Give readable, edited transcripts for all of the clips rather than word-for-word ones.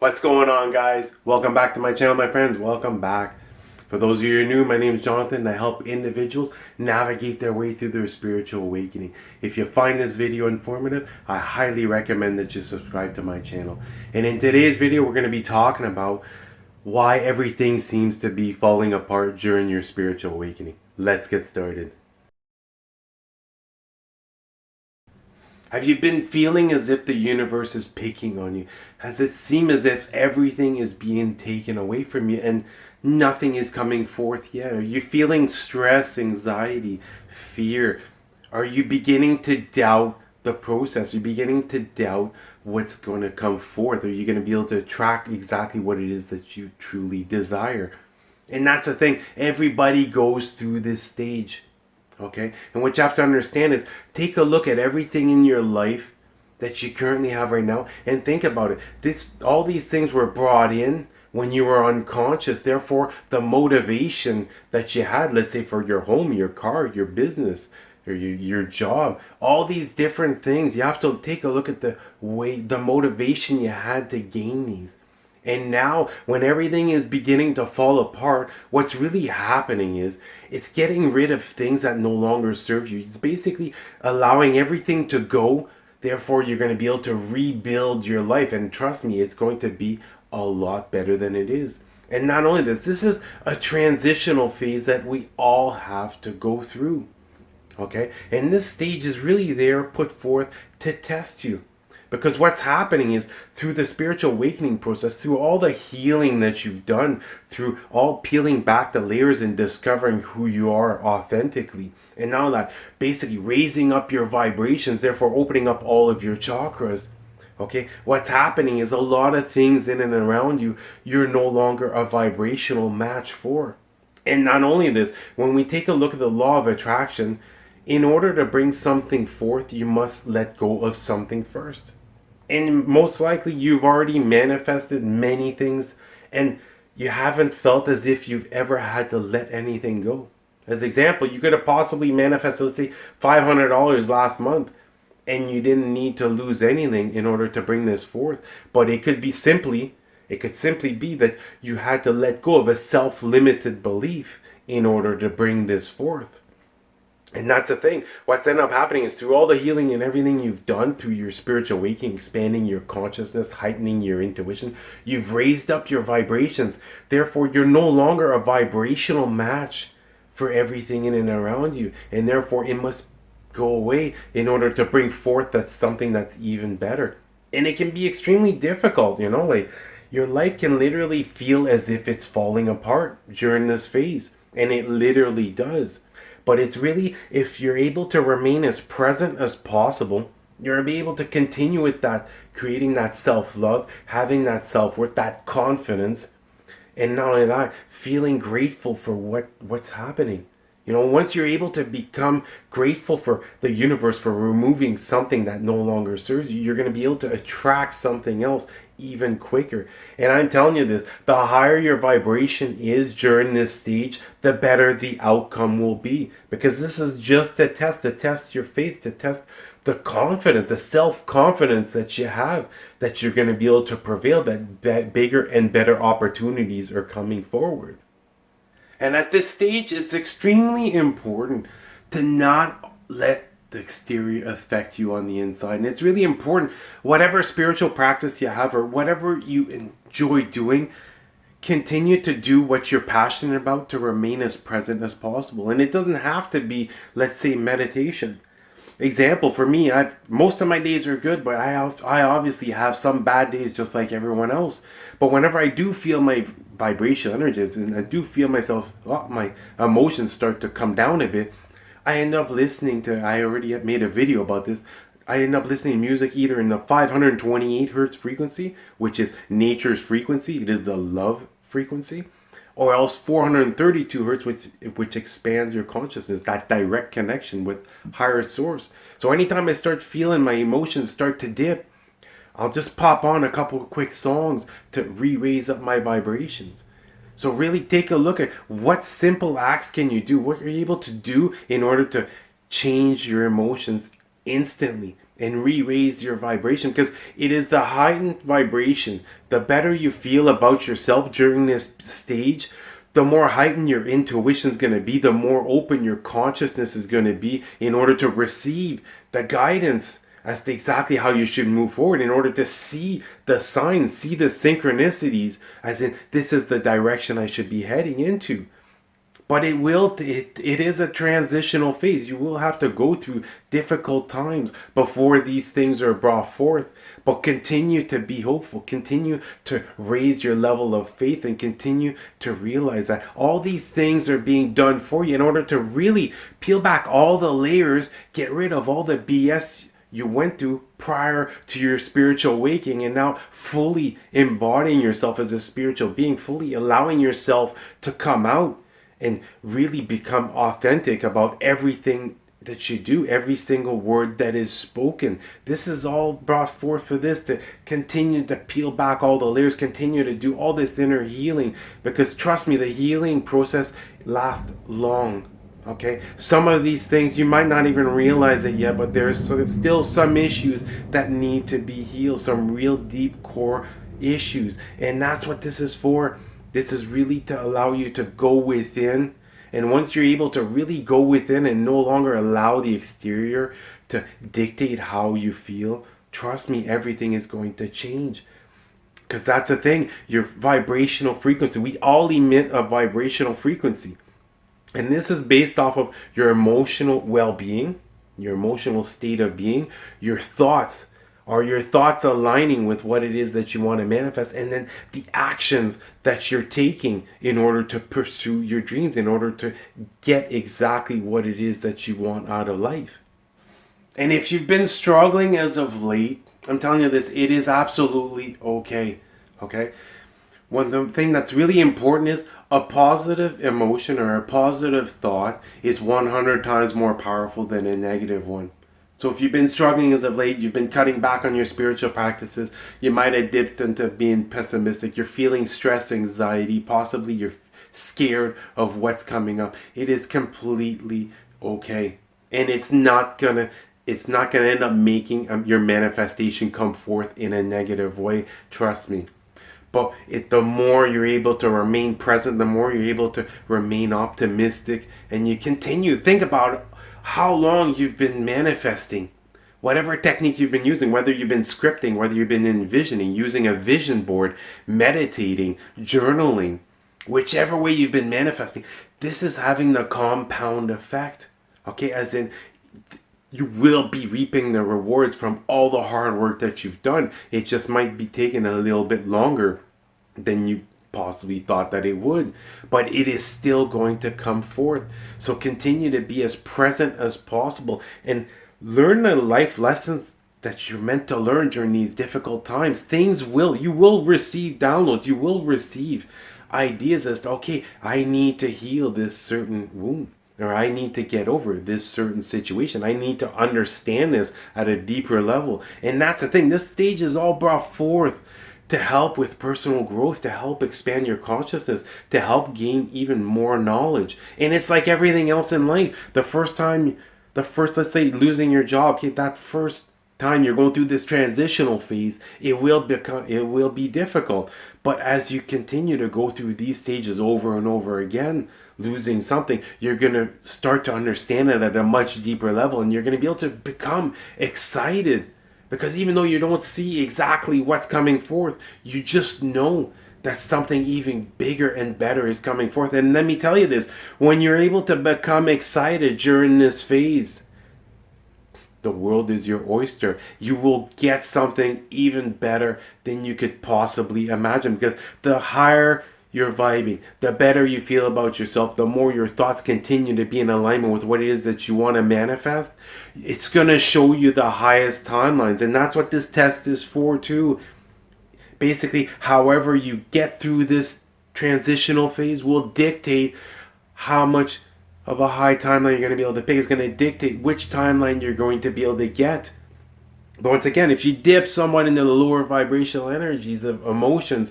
What's going on, guys? Welcome back to my channel, my friends. Welcome back. For those of you who are new, my name is Jonathan and I help individuals navigate their way through their spiritual awakening. If you find this video informative, I highly recommend that you subscribe to my channel. And in today's video, we're going to be talking about why everything seems to be falling apart during your spiritual awakening. Let's get started. Have you been feeling as if the universe is picking on you? Has it seemed as if everything is being taken away from you and nothing is coming forth yet? Are you feeling stress, anxiety, fear? Are you beginning to doubt the process? Are you beginning to doubt what's going to come forth? Are you going to be able to track exactly what it is that you truly desire? And that's the thing. Everybody goes through this stage. Okay? And what you have to understand is take a look at everything in your life that you currently have right now and think about it. All these things were brought in when you were unconscious. Therefore, the motivation that you had, let's say for your home, your car, your business, or your job, all these different things, you have to take a look at the motivation you had to gain these. And now, when everything is beginning to fall apart, what's really happening is it's getting rid of things that no longer serve you. It's basically allowing everything to go. Therefore, you're going to be able to rebuild your life. And trust me, it's going to be a lot better than it is. And not only this is a transitional phase that we all have to go through. Okay? And this stage is really there put forth to test you. Because what's happening is through the spiritual awakening process, through all the healing that you've done, through all peeling back the layers and discovering who you are authentically, and now that basically raising up your vibrations, therefore opening up all of your chakras. Okay, what's happening is a lot of things in and around you, you're no longer a vibrational match for. And not only this, when we take a look at the law of attraction, in order to bring something forth, you must let go of something first. And most likely you've already manifested many things and you haven't felt as if you've ever had to let anything go. As example, you could have possibly manifested, let's say, $500 last month and you didn't need to lose anything in order to bring this forth. But it could simply be that you had to let go of a self-limited belief in order to bring this forth. And that's the thing. What's ended up happening is through all the healing and everything you've done through your spiritual awakening, expanding your consciousness, heightening your intuition, you've raised up your vibrations. Therefore, you're no longer a vibrational match for everything in and around you. And therefore, it must go away in order to bring forth something that's even better. And it can be extremely difficult, like your life can literally feel as if it's falling apart during this phase. And it literally does. But it's really, if you're able to remain as present as possible, you'll be able to continue with that, creating that self-love, having that self-worth, that confidence, and not only that, feeling grateful for what's happening. Once you're able to become grateful for the universe for removing something that no longer serves you, you're going to be able to attract something else even quicker. And I'm telling you this, the higher your vibration is during this stage, the better the outcome will be. Because this is just a test to test your faith, to test the confidence, the self-confidence that you have, that you're going to be able to prevail, that bigger and better opportunities are coming forward. And at this stage, it's extremely important to not let the exterior affect you on the inside. And it's really important, whatever spiritual practice you have or whatever you enjoy doing, continue to do what you're passionate about to remain as present as possible. And it doesn't have to be, let's say, meditation. Example, for me, most of my days are good, but I obviously have some bad days just like everyone else. But whenever I do feel my vibration energies and I do feel my emotions start to come down a bit, I end up listening to, I already made a video about this, I end up listening to music either in the 528 hertz frequency, which is nature's frequency, it is the love frequency, or else 432 hertz, which expands your consciousness, that direct connection with higher source. So anytime I start feeling my emotions start to dip, I'll just pop on a couple of quick songs to raise up my vibrations. So really take a look at what simple acts can you do, what are you able to do in order to change your emotions instantly. and re-raise your vibration, because it is the heightened vibration. The better you feel about yourself during this stage, the more heightened your intuition is going to be, the more open your consciousness is going to be in order to receive the guidance as to exactly how you should move forward, in order to see the signs, see the synchronicities, as in this is the direction I should be heading into. But it is a transitional phase. You will have to go through difficult times before these things are brought forth. But continue to be hopeful. Continue to raise your level of faith, and continue to realize that all these things are being done for you in order to really peel back all the layers, get rid of all the BS you went through prior to your spiritual awakening, and now fully embodying yourself as a spiritual being, fully allowing yourself to come out and really become authentic about everything that you do, every single word that is spoken. This is all brought forth for this, to continue to peel back all the layers, continue to do all this inner healing, because trust me, the healing process lasts long. Okay, some of these things you might not even realize it yet, but there's still some issues that need to be healed, some real deep core issues, and that's what this is for. This is really to allow you to go within. And once you're able to really go within and no longer allow the exterior to dictate how you feel, trust me, everything is going to change. Because that's the thing, your vibrational frequency. We all emit a vibrational frequency. And this is based off of your emotional well-being, your emotional state of being, your thoughts. Are your thoughts aligning with what it is that you want to manifest? And then the actions that you're taking in order to pursue your dreams, in order to get exactly what it is that you want out of life. And if you've been struggling as of late, I'm telling you this, it is absolutely okay. Okay? One thing that's really important is a positive emotion or a positive thought is 100 times more powerful than a negative one. So if you've been struggling as of late, you've been cutting back on your spiritual practices, you might have dipped into being pessimistic, you're feeling stress, anxiety, possibly you're scared of what's coming up. It is completely okay. And it's not gonna end up making your manifestation come forth in a negative way, trust me. But the more you're able to remain present, the more you're able to remain optimistic, and you continue. Think about how long you've been manifesting. Whatever technique you've been using, whether you've been scripting, whether you've been envisioning, using a vision board, meditating, journaling, whichever way you've been manifesting, this is having the compound effect. Okay, as in, you will be reaping the rewards from all the hard work that you've done. It just might be taking a little bit longer than you possibly thought that it would, but it is still going to come forth. So continue to be as present as possible and learn the life lessons that you're meant to learn during these difficult times. You will receive downloads, you will receive ideas as to, okay, I need to heal this certain wound, or I need to get over this certain situation. I need to understand this at a deeper level. And that's the thing, this stage is all brought forth to help with personal growth, to help expand your consciousness, to help gain even more knowledge. And it's like everything else in life. Let's say losing your job, okay, that first time you're going through this transitional phase, it will be difficult. But as you continue to go through these stages over and over again, losing something, you're going to start to understand it at a much deeper level, and you're going to be able to become excited. Because even though you don't see exactly what's coming forth, you just know that something even bigger and better is coming forth. And let me tell you this, when you're able to become excited during this phase, the world is your oyster. You will get something even better than you could possibly imagine. Because the higher you're vibing, the better you feel about yourself, the more your thoughts continue to be in alignment with what it is that you want to manifest, it's going to show you the highest timelines. And that's what this test is for too. Basically, however you get through this transitional phase will dictate how much of a high timeline you're going to be able to pick. It's going to dictate which timeline you're going to be able to get. But once again, if you dip somewhat into the lower vibrational energies of emotions,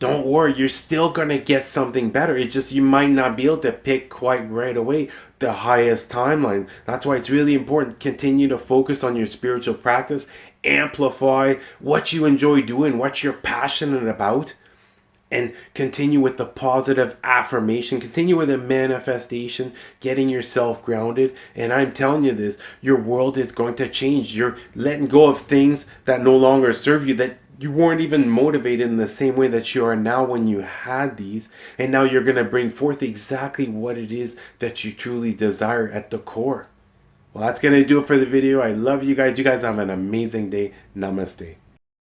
don't worry, you're still gonna get something better. It's just you might not be able to pick quite right away the highest timeline. That's why it's really important. Continue to focus on your spiritual practice, amplify what you enjoy doing, what you're passionate about, and continue with the positive affirmation, continue with the manifestation, getting yourself grounded. And I'm telling you this, your world is going to change. You're letting go of things that no longer serve you, that you weren't even motivated in the same way that you are now when you had these. And now you're going to bring forth exactly what it is that you truly desire at the core. Well, that's going to do it for the video. I love you guys. You guys have an amazing day. Namaste.